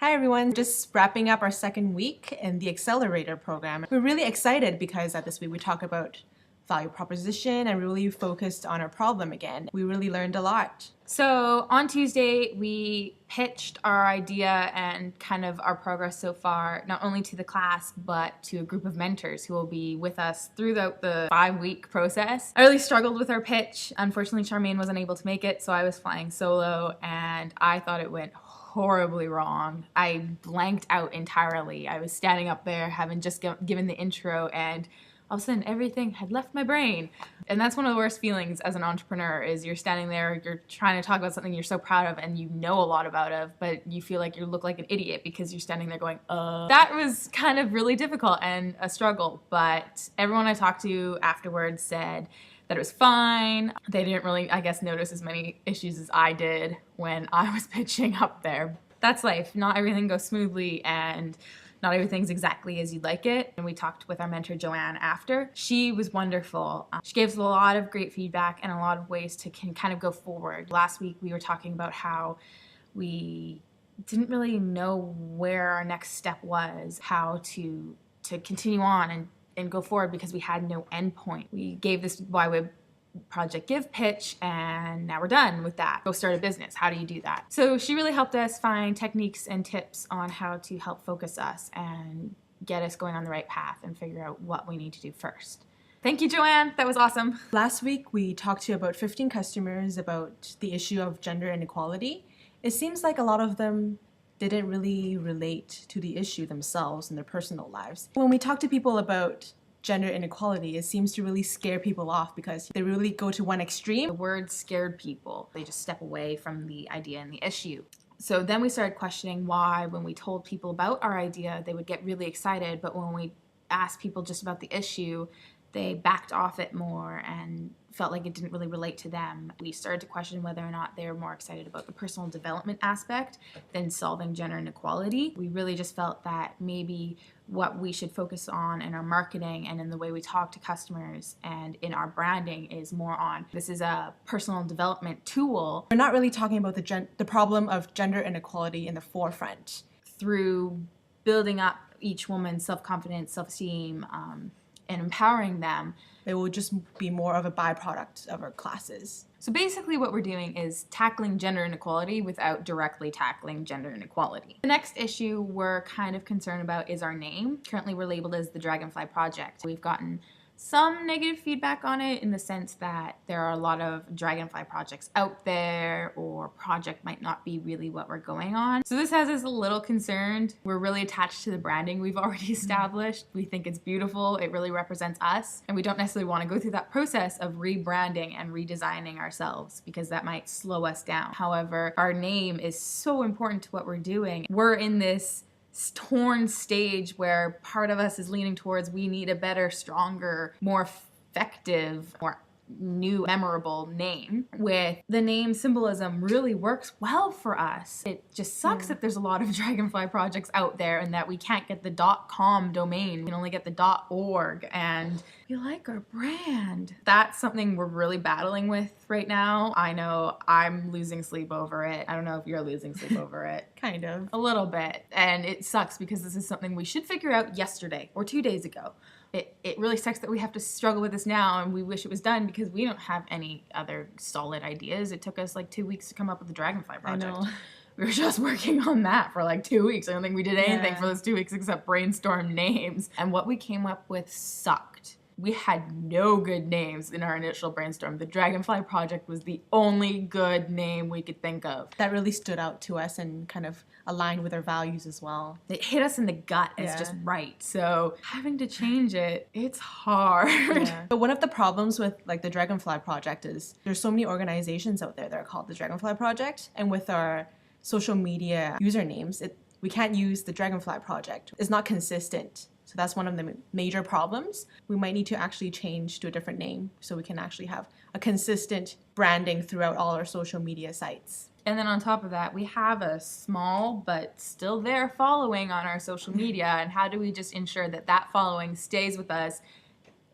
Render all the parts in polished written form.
Hi everyone, just wrapping up our second week in the Accelerator program. We're really excited because this week we talk about value proposition and really focused on our problem again. We really learned a lot. So on Tuesday, we pitched our idea and kind of our progress so far, not only to the class, but to a group of mentors who will be with us throughout the 5-week process. I really struggled with our pitch. Unfortunately, Charmaine wasn't able to make it, so I was flying solo, and I thought it went horribly wrong. I blanked out entirely. I was standing up there, having just given the intro, and all of a sudden everything had left my brain. And that's one of the worst feelings as an entrepreneur, is you're standing there, you're trying to talk about something you're so proud of and you know a lot about it, but you feel like you look like an idiot because you're standing there going, That was kind of really difficult and a struggle, but everyone I talked to afterwards said that it was fine. They didn't really, I guess, notice as many issues as I did when I was pitching up there. That's life. Not everything goes smoothly, and not everything's exactly as you'd like it. And we talked with our mentor, Joanne, after. She was wonderful. She gave us a lot of great feedback and a lot of ways to kind of go forward. Last week, we were talking about how we didn't really know where our next step was, how to continue on and go forward because we had no endpoint. We gave this YWeb Project Give pitch, and now we're done with that. Go start a business. How do you do that? So she really helped us find techniques and tips on how to help focus us and get us going on the right path and figure out what we need to do first. Thank you, Joanne. That was awesome. Last week, we talked to about 15 customers about the issue of gender inequality. It seems like a lot of them didn't really relate to the issue themselves in their personal lives. When we talk to people about gender inequality, it seems to really scare people off because they really go to one extreme. The word scared people. They just step away from the idea and the issue. So then we started questioning why, when we told people about our idea, they would get really excited, but when we asked people just about the issue, they backed off it more and felt like it didn't really relate to them. We started to question whether or not they were more excited about the personal development aspect than solving gender inequality. We really just felt that maybe what we should focus on in our marketing and in the way we talk to customers and in our branding is more on, this is a personal development tool. We're not really talking about the problem of gender inequality in the forefront. Through building up each woman's self-confidence, self-esteem, and empowering them, it will just be more of a byproduct of our classes. So basically what we're doing is tackling gender inequality without directly tackling gender inequality. The next issue we're kind of concerned about is our name. Currently we're labeled as the Dragonfly Project. We've gotten some negative feedback on it in the sense that there are a lot of Dragonfly projects out there, or project might not be really what we're going on. So this has us a little concerned. We're really attached to the branding we've already established. We think it's beautiful. It really represents us. And we don't necessarily want to go through that process of rebranding and redesigning ourselves because that might slow us down. However, our name is so important to what we're doing. We're in this torn stage where part of us is leaning towards we need a better, stronger, more effective, more new, memorable name. With the name symbolism really works well for us. It just sucks that there's a lot of Dragonfly projects out there and that we can't get the .com domain. We can only get the .org, and we like our brand. That's something we're really battling with right now. I know I'm losing sleep over it. I don't know if you're losing sleep over it. Kind of. A little bit. And it sucks because this is something we should figure out yesterday or 2 days ago. It really sucks that we have to struggle with this now, and we wish it was done because we don't have any other solid ideas. It took us like 2 weeks to come up with the Dragonfly project. I know. We were just working on that for like 2 weeks. I don't think we did anything for those 2 weeks except brainstorm names. And what we came up with sucked. We had no good names in our initial brainstorm. The Dragonfly Project was the only good name we could think of. That really stood out to us and kind of aligned with our values as well. It hit us in the gut as just right. So having to change it, it's hard. Yeah. But one of the problems with like the Dragonfly Project is there's so many organizations out there that are called the Dragonfly Project, and with our social media usernames, we can't use the Dragonfly Project. It's not consistent. So that's one of the major problems. We might need to actually change to a different name so we can actually have a consistent branding throughout all our social media sites. And then on top of that, we have a small but still there following on our social media. And how do we just ensure that that following stays with us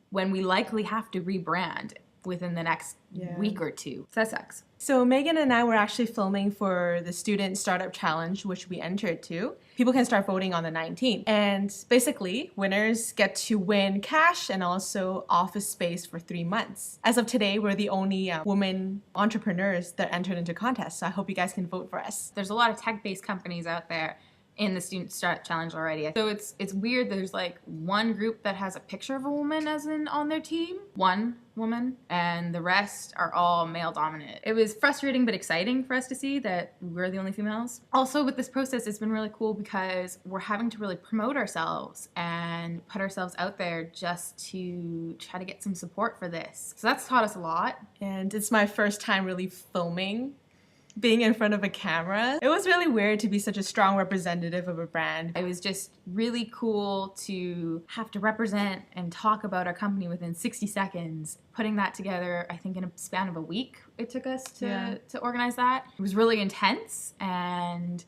when we likely have to rebrand? within the next week or two. So that sucks. So Megan and I were actually filming for the Student Startup Challenge, which we entered to. People can start voting on the 19th. And basically, winners get to win cash and also office space for 3 months. As of today, we're the only women entrepreneurs that entered into contests. So I hope you guys can vote for us. There's a lot of tech-based companies out there in the Student Startup Challenge already. So it's weird. There's like one group that has a picture of a woman as in on their team, one woman, and the rest are all male dominant. It was frustrating but exciting for us to see that we're the only females. Also with this process, it's been really cool because we're having to really promote ourselves and put ourselves out there just to try to get some support for this. So that's taught us a lot. And it's my first time really filming, being in front of a camera. It was really weird to be such a strong representative of a brand. It was just really cool to have to represent and talk about our company within 60 seconds. Putting that together, I think in a span of a week, it took us to organize that. It was really intense and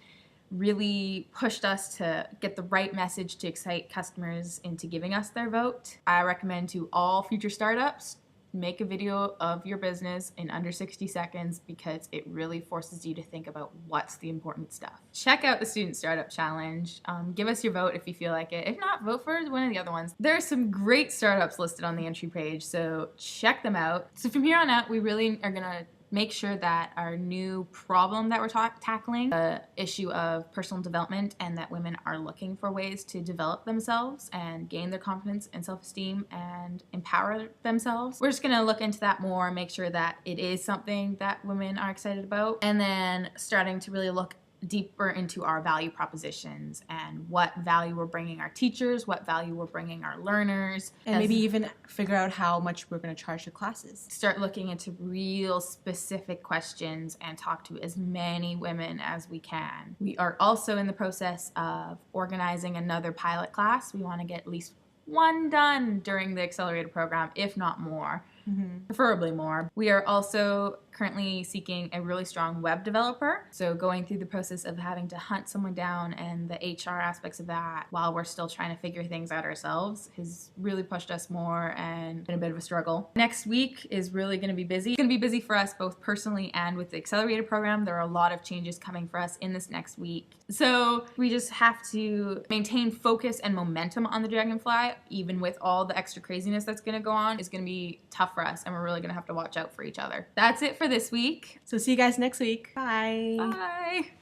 really pushed us to get the right message to excite customers into giving us their vote. I recommend to all future startups, make a video of your business in under 60 seconds because it really forces you to think about what's the important stuff. Check out the Student Startup Challenge. Give us your vote if you feel like it. If not, vote for one of the other ones. There are some great startups listed on the entry page, so check them out. So from here on out, we really are gonna make sure that our new problem that we're tackling, the issue of personal development, and that women are looking for ways to develop themselves and gain their confidence and self-esteem and empower themselves. We're just gonna look into that more, make sure that it is something that women are excited about, and then starting to really look deeper into our value propositions and what value we're bringing our teachers, what value we're bringing our learners. And maybe even figure out how much we're going to charge the classes. Start looking into real specific questions and talk to as many women as we can. We are also in the process of organizing another pilot class. We want to get at least one done during the accelerator program, if not more. Preferably more. We are also currently seeking a really strong web developer. So going through the process of having to hunt someone down and the HR aspects of that while we're still trying to figure things out ourselves has really pushed us more and been a bit of a struggle. Next week is really going to be busy. It's going to be busy for us both personally and with the accelerator program. There are a lot of changes coming for us in this next week. So we just have to maintain focus and momentum on the Dragonfly, even with all the extra craziness that's going to go on. It's going to be tough for us, and we're really going to have to watch out for each other. That's it for this week. So see you guys next week. Bye. Bye.